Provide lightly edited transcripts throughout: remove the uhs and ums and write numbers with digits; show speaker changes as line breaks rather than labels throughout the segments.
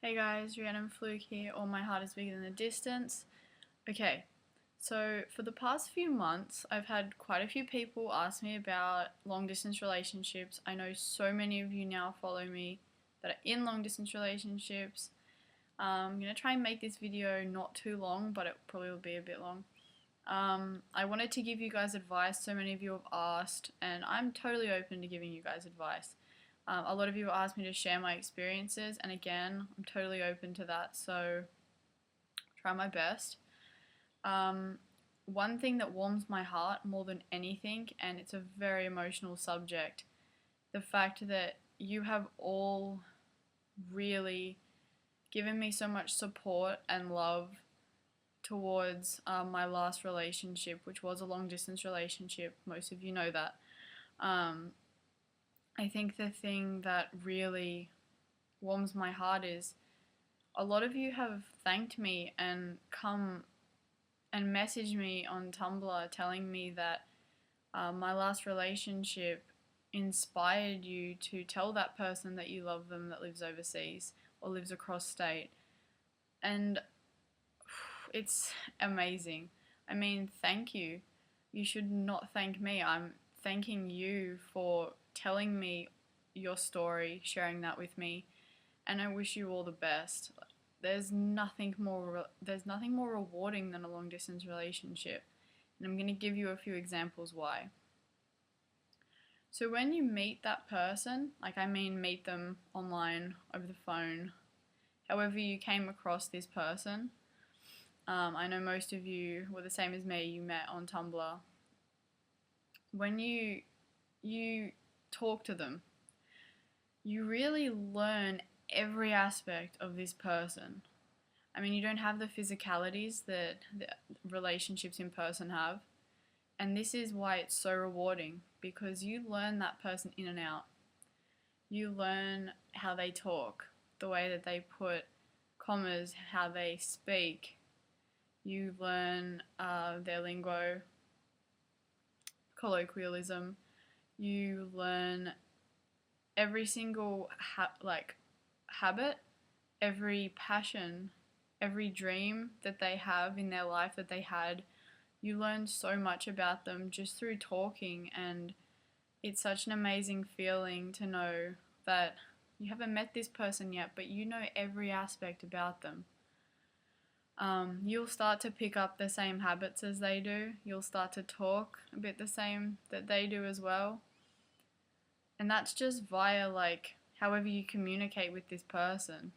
Hey guys, Rhiannon Fluke here, or My Heart is Bigger Than the Distance. Okay, so for the past few months, I've had quite a few people ask me about long distance relationships. I know so many of you now follow me that are in long distance relationships. I'm going to try and make this video not too long, but it probably will be a bit long. I wanted to give you guys advice. So many of you have asked, and I'm totally open to giving you guys advice. A lot of you asked me to share my experiences, and again, I'm totally open to that, so try my best. One thing that warms my heart more than anything, and it's a very emotional subject, the fact that you have all really given me so much support and love towards my last relationship, which was a long distance relationship. Most of you know that. I think the thing that really warms my heart is a lot of you have thanked me and come and messaged me on Tumblr telling me that my last relationship inspired you to tell that person that you love them that lives overseas or lives across state. And it's amazing. I mean, thank you. You should not thank me. I'm thanking you for telling me your story, sharing that with me, and I wish you all the best. There's nothing more rewarding than a long distance relationship, and I'm going to give you a few examples why. So when you meet that person, meet them online, over the phone, however you came across this person. I know most of you were the same as me, you met on Tumblr. When you talk to them, you really learn every aspect of this person. I mean, you don't have the physicalities that the relationships in person have, and this is why it's so rewarding, because you learn that person in and out. You learn how they talk, the way that they put commas, how they speak. You learn their lingo, colloquialism. You learn every single habit, every passion, every dream that they have in their life that they had. You learn so much about them just through talking, and it's such an amazing feeling to know that you haven't met this person yet, but you know every aspect about them. You'll start to pick up the same habits as they do. You'll start to talk a bit the same that they do as well. And that's just via however you communicate with this person.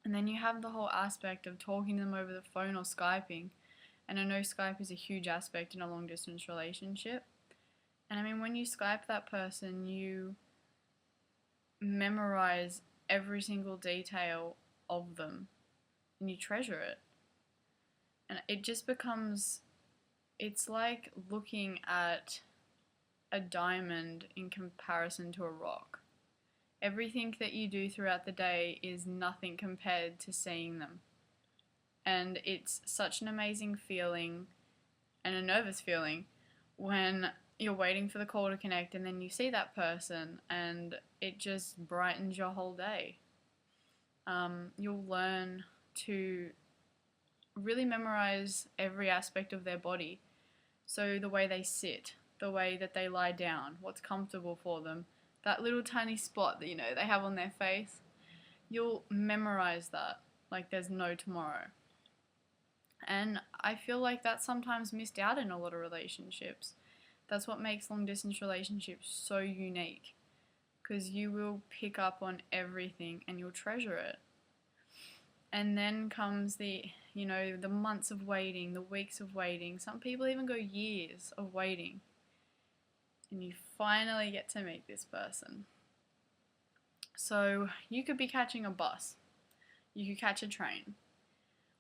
And then you have the whole aspect of talking to them over the phone or Skyping. And I know Skype is a huge aspect in a long distance relationship. And I mean, when you Skype that person, you memorize every single detail of them and you treasure it. And it just becomes, it's like looking at a diamond in comparison to a rock. Everything that you do throughout the day is nothing compared to seeing them. And it's such an amazing feeling and a nervous feeling when you're waiting for the call to connect and then you see that person and it just brightens your whole day. You'll learn to really memorize every aspect of their body. So the way they sit, the way that they lie down, what's comfortable for them, that little tiny spot that they have on their face, you'll memorize that like there's no tomorrow. And I feel like that's sometimes missed out in a lot of relationships. That's what makes long distance relationships so unique, because you will pick up on everything and you'll treasure it. And then comes the months of waiting, the weeks of waiting. Some people even go years of waiting. And you finally get to meet this person. So you could be catching a bus, you could catch a train,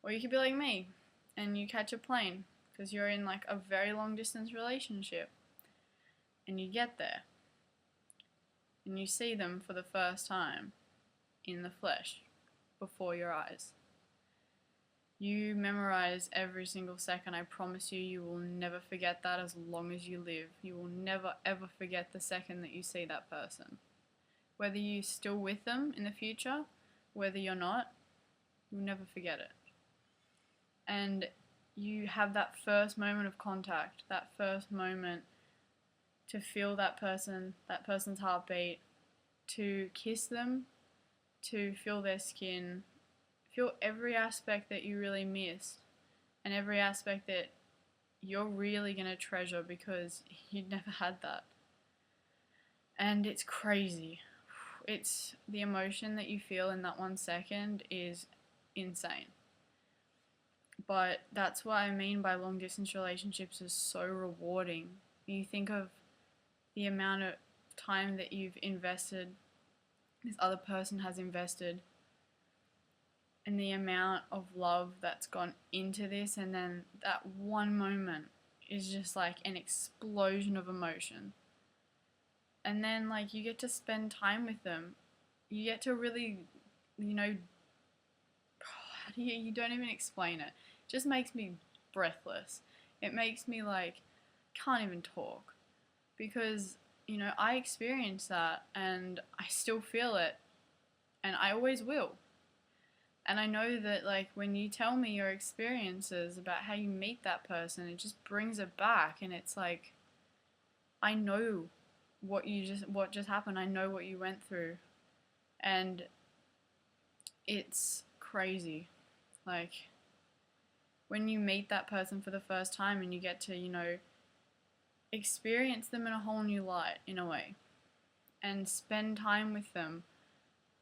or you could be like me and you catch a plane because you're in a very long distance relationship, and you get there and you see them for the first time in the flesh before your eyes. You memorize every single second. I promise you, you will never forget that as long as you live. You will never ever forget the second that you see that person. Whether you're still with them in the future, whether you're not, you'll never forget it. And you have that first moment of contact, that first moment to feel that person's heartbeat, to kiss them, to feel their skin, feel every aspect that you really missed, and every aspect that you're really going to treasure because you'd never had that. And it's crazy. It's the emotion that you feel in that 1 second is insane. But that's what I mean by long distance relationships is so rewarding. You think of the amount of time that you've invested, this other person has invested, and the amount of love that's gone into this, and then that one moment is just like an explosion of emotion. And then like you get to spend time with them. You get to really, you don't even explain it. It just makes me breathless. It makes me like can't even talk because I experienced that and I still feel it and I always will. And I know that like when you tell me your experiences about how you meet that person, it just brings it back and it's like I know what just happened. I know what you went through. And it's crazy. Like when you meet that person for the first time and you get to, experience them in a whole new light in a way and spend time with them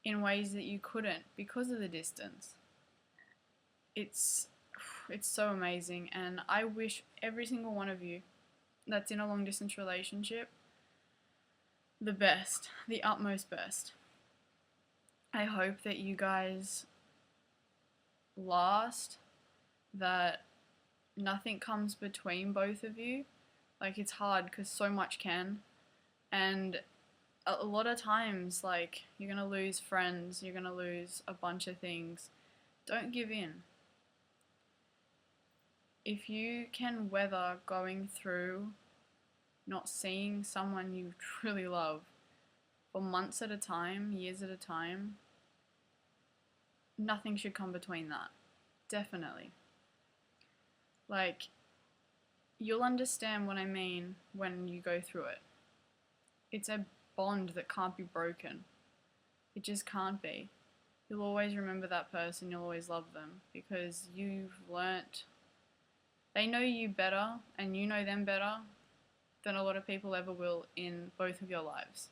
in ways that you couldn't because of the distance. It's so amazing, and I wish every single one of you that's in a long distance relationship the best, the utmost best. I hope that you guys last, that nothing comes between both of you. Like it's hard because so much can, and a lot of times like you're gonna lose friends, you're gonna lose a bunch of things. Don't give in. If you can weather going through not seeing someone you truly love for months at a time, years at a time, nothing should come between that. Definitely. Like, you'll understand what I mean when you go through it. It's a bond that can't be broken. It just can't be. You'll always remember that person, you'll always love them because you've learnt. They know you better and you know them better than a lot of people ever will in both of your lives.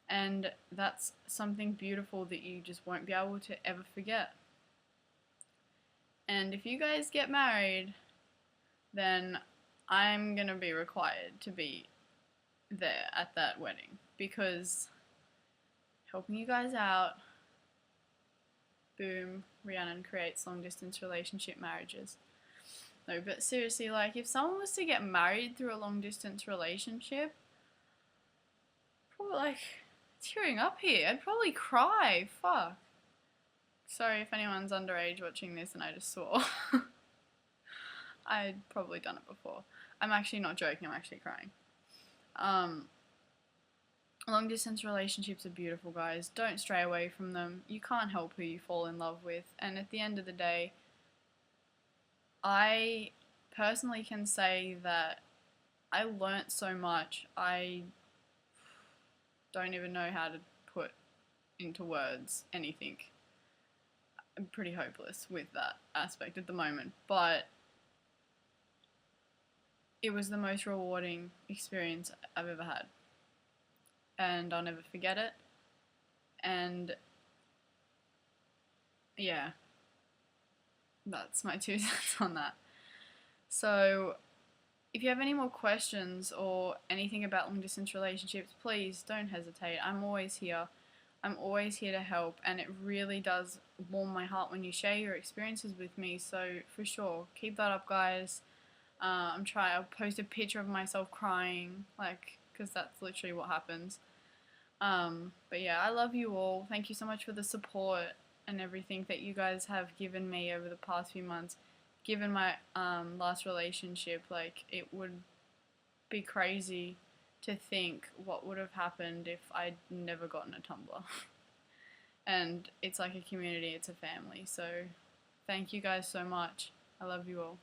And that's something beautiful that you just won't be able to ever forget. And if you guys get married, then I'm going to be required to be there at that wedding because helping you guys out, boom, Rhiannon creates long distance relationship marriages. No, but seriously, like if someone was to get married through a long distance relationship, probably like tearing up here. I'd probably cry. Fuck. Sorry if anyone's underage watching this and I just swore. I'd probably done it before. I'm actually not joking, I'm actually crying. Long distance relationships are beautiful, guys. Don't stray away from them. You can't help who you fall in love with. And at the end of the day, I personally can say that I learnt so much. I don't even know how to put into words anything. I'm pretty hopeless with that aspect at the moment, but it was the most rewarding experience I've ever had. And I'll never forget it. And yeah, that's my 2 cents on that. So if you have any more questions or anything about long distance relationships, please don't hesitate. I'm always here. I'm always here to help, and it really does warm my heart when you share your experiences with me. So for sure, keep that up, guys. I'll post a picture of myself crying, because that's literally what happens. But yeah, I love you all. Thank you so much for the support and everything that you guys have given me over the past few months. Given my last relationship, it would be crazy to think what would have happened if I'd never gotten a Tumblr. and it's like a community, it's a family. So thank you guys so much. I love you all.